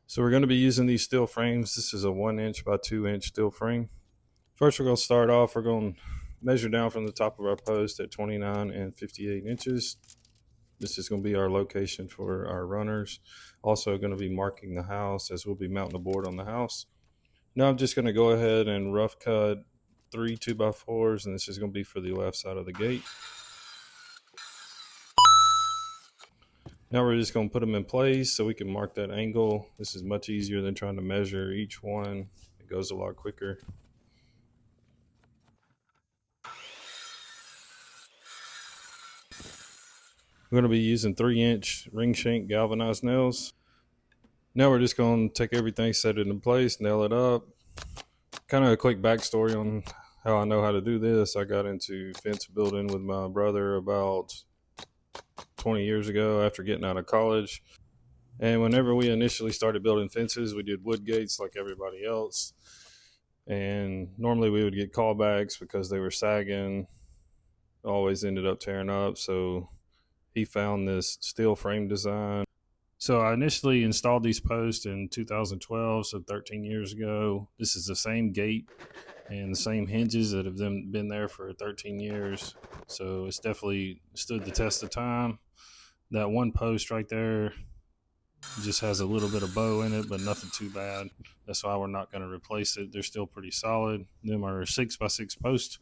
So we're going to be using these steel frames. This is a 1 inch by 2 inch steel frame. First, we're going to start off. We're going to measure down from the top of our post at 29 and 58 inches. This is going to be our location for our runners. Also going to be marking the house, as we'll be mounting a board on the house. Now I'm just going to go ahead and rough cut 3 2x4s, and this is going to be for the left side of the gate. Now we're just going to put them in place so we can mark that angle. This is much easier than trying to measure each one. It goes a lot quicker. We're going to be using 3-inch ring shank galvanized nails. Now we're just going to take everything, set it in place, nail it up. Kind of a quick backstory on how I know how to do this. I got into fence building with my brother about 20 years ago after getting out of college. And whenever we initially started building fences, we did wood gates like everybody else. And normally we would get callbacks because they were sagging, always ended up tearing up. So he found this steel frame design. So I initially installed these posts in 2012, so 13 years ago. This is the same gate and the same hinges that have been there for 13 years. So it's definitely stood the test of time. That one post right there just has a little bit of bow in it, but nothing too bad. That's why we're not going to replace it. They're still pretty solid. Them are 6x6 posts.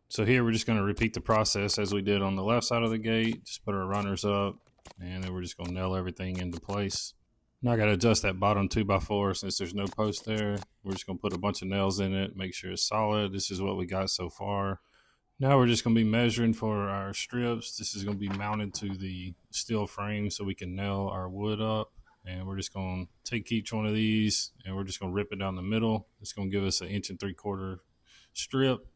So here we're just going to repeat the process as we did on the left side of the gate. Just put our runners up, and then we're just going to nail everything into place. Now I got to adjust that bottom 2x4 since there's no post there. We're just going to put a bunch of nails in it, make sure it's solid. This is what we got so far. Now we're just going to be measuring for our strips. This is going to be mounted to the steel frame so we can nail our wood up. And we're just going to take each one of these and we're just going to rip it down the middle. It's going to give us an 1 3/4 strip.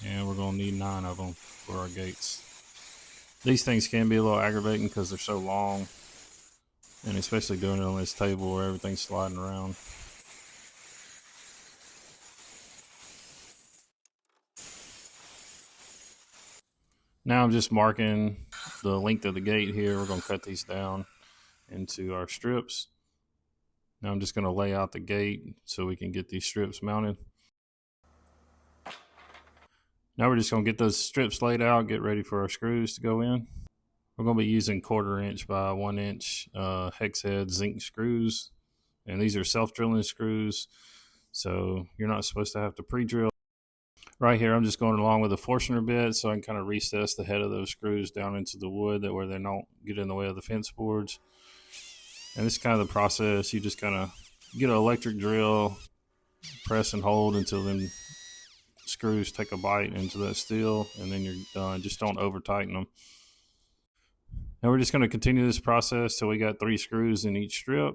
And we're going to need 9 of them for our gates. These things can be a little aggravating because they're so long. And especially doing it on this table where everything's sliding around. Now I'm just marking the length of the gate here. We're going to cut these down into our strips. Now I'm just going to lay out the gate so we can get these strips mounted. Now we're just going to get those strips laid out, get ready for our screws to go in. We're going to be using 1/4 inch by 1 inch hex head zinc screws. And these are self-drilling screws, so you're not supposed to have to pre-drill. Right here, I'm just going along with a Forstner bit so I can kind of recess the head of those screws down into the wood that where they don't get in the way of the fence boards. And this is kind of the process. You just kind of get an electric drill, press and hold until then screws take a bite into that steel, and then you're done. Just don't over tighten them. Now we're just going to continue this process till we got 3 screws in each strip.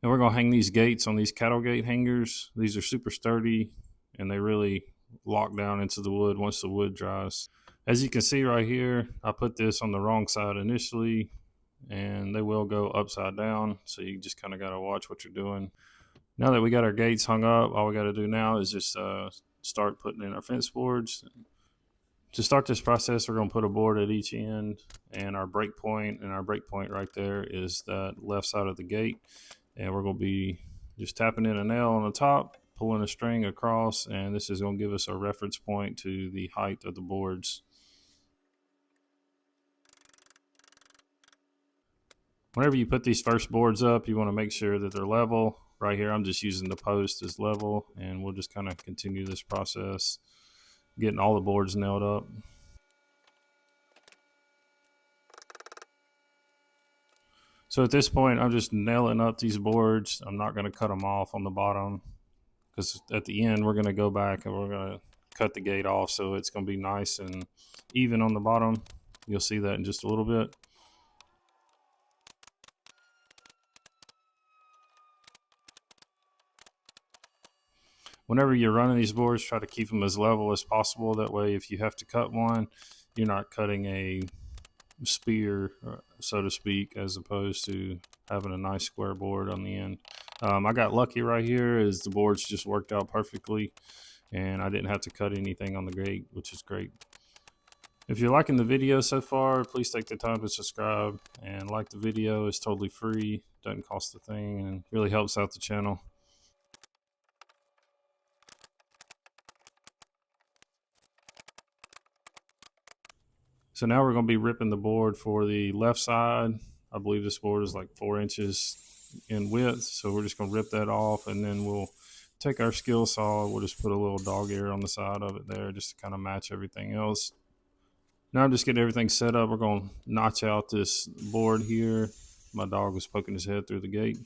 And we're going to hang these gates on these cattle gate hangers. These are super sturdy and they really lock down into the wood once the wood dries. As you can see right here, I put this on the wrong side initially and they will go upside down. So you just kind of got to watch what you're doing. Now that we got our gates hung up, all we got to do now is just start putting in our fence boards. To start this process, we're going to put a board at each end and our break point, and our break point right there is that left side of the gate. And we're going to be just tapping in a nail on the top, pulling a string across, and this is going to give us a reference point to the height of the boards. Whenever you put these first boards up, you want to make sure that they're level. Right here, I'm just using the post as level, and we'll just kind of continue this process, getting all the boards nailed up. So at this point, I'm just nailing up these boards. I'm not going to cut them off on the bottom because at the end, we're going to go back and we're going to cut the gate off. So it's going to be nice and even on the bottom. You'll see that in just a little bit. Whenever you're running these boards, try to keep them as level as possible. That way, if you have to cut one, you're not cutting a spear, so to speak, as opposed to having a nice square board on the end. I got lucky right here as the boards just worked out perfectly and I didn't have to cut anything on the gate, which is great. If you're liking the video so far, please take the time to subscribe and like the video. It's totally free. doesn't cost a thing and really helps out the channel. So now we're going to be ripping the board for the left side. I believe this board is like 4 inches in width. So we're just going to rip that off, and then we'll take our skill saw. We'll just put a little dog ear on the side of it there just to kind of match everything else. Now I'm just getting everything set up. We're going to notch out this board here. My dog was poking his head through the gate.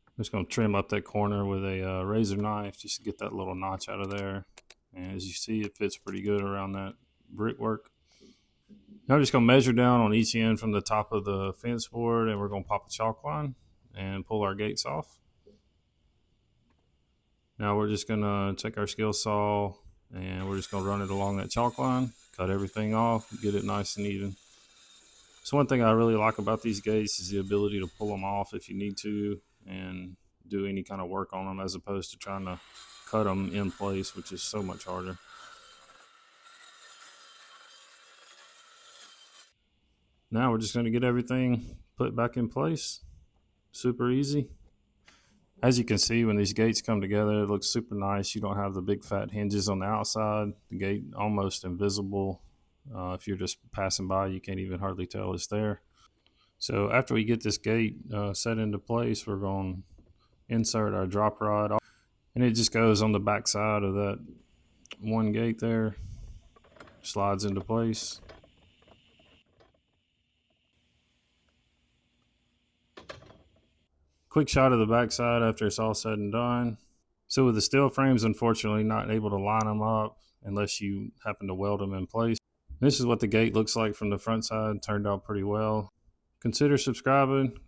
I'm just going to trim up that corner with a razor knife just to get that little notch out of there. And as you see, it fits pretty good around that brickwork. Now I'm just going to measure down on each end from the top of the fence board, and we're going to pop a chalk line and pull our gates off. Now we're just going to take our skill saw and we're just going to run it along that chalk line, cut everything off, get it nice and even. So one thing I really like about these gates is the ability to pull them off if you need to and do any kind of work on them, as opposed to trying to cut them in place, which is so much harder. Now we're just going to get everything put back in place. Super easy. As you can see, when these gates come together, it looks super nice. You don't have the big fat hinges on the outside. The gate almost invisible. If you're just passing by, you can't even hardly tell it's there. So after we get this gate set into place, we're going to insert our drop rod, and it just goes on the back side of that one gate there, slides into place. Quick shot of the back side after it's all said and done. So with the steel frames, unfortunately not able to line them up unless you happen to weld them in place. This is what the gate looks like from the front side. Turned out pretty well. Consider subscribing.